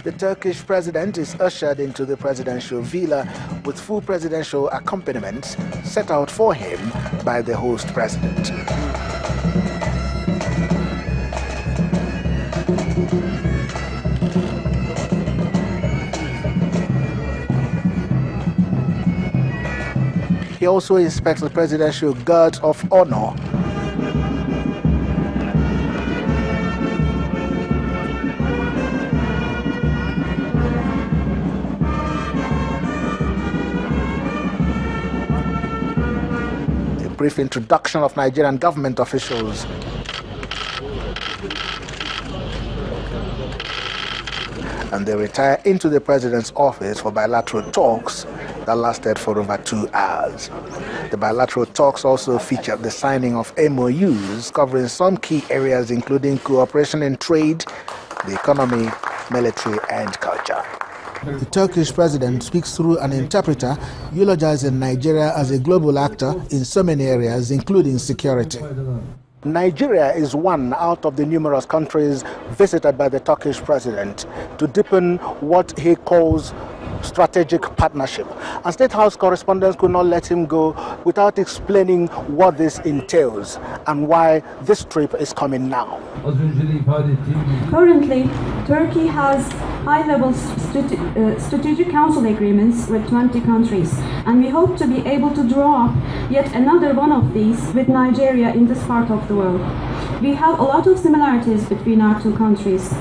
the Turkish president is ushered into the presidential villa with full presidential accompaniments set out for him by the host president. He also inspects the presidential guards of honor. A brief introduction of Nigerian government officials. And they retire into the president's office for bilateral talks that lasted for over 2 hours. The bilateral talks also featured the signing of MOUs covering some key areas including cooperation in trade, the economy, military and culture. The Turkish president speaks through an interpreter, eulogizing Nigeria as a global actor in so many areas, including security. Nigeria is one out of the numerous countries visited by the Turkish president to deepen what he calls strategic partnership. And State House correspondents could not let him go without explaining what this entails and why this trip is coming now. Currently, Turkey has high-level strategic council agreements with 20 countries, and we hope to be able to draw up yet another one of these with Nigeria in this part of the world. We have a lot of similarities between our two countries.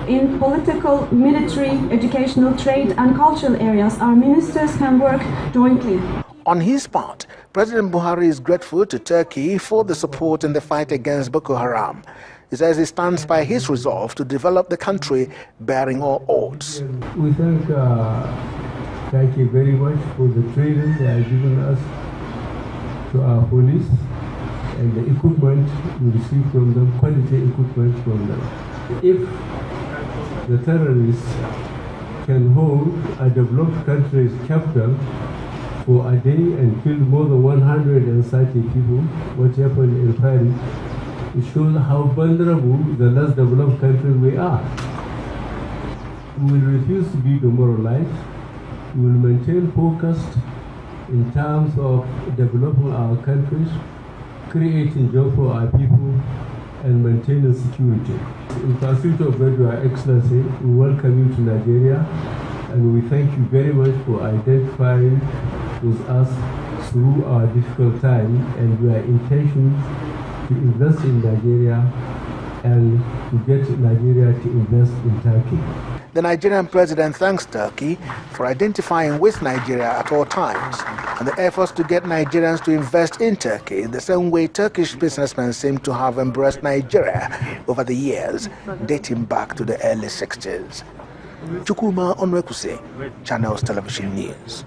In political, military, educational, trade and cultural areas, our ministers can work jointly. On his part, President Buhari is grateful to Turkey for the support in the fight against Boko Haram. He says he stands by his resolve to develop the country bearing all odds. We thank Turkey very much for the training they are giving us to our police and the equipment we receive from them, quality equipment from them. If the terrorists can hold a developed country's capital for a day and kill more than 130 people, what happened in Paris, it shows how vulnerable the less developed country we are. We will refuse to be demoralized. We will maintain focus in terms of developing our countries, creating jobs for our people, and maintaining security. In pursuit of that, Your Excellency, we welcome you to Nigeria, and we thank you very much for identifying with us through our difficult time and your intention to invest in Nigeria and to get Nigeria to invest in Turkey. The Nigerian president thanks Turkey for identifying with Nigeria at all times and the efforts to get Nigerians to invest in Turkey the same way Turkish businessmen seem to have embraced Nigeria over the years, dating back to the early 60s. Chukwuma Onwekuse, Channels Television News.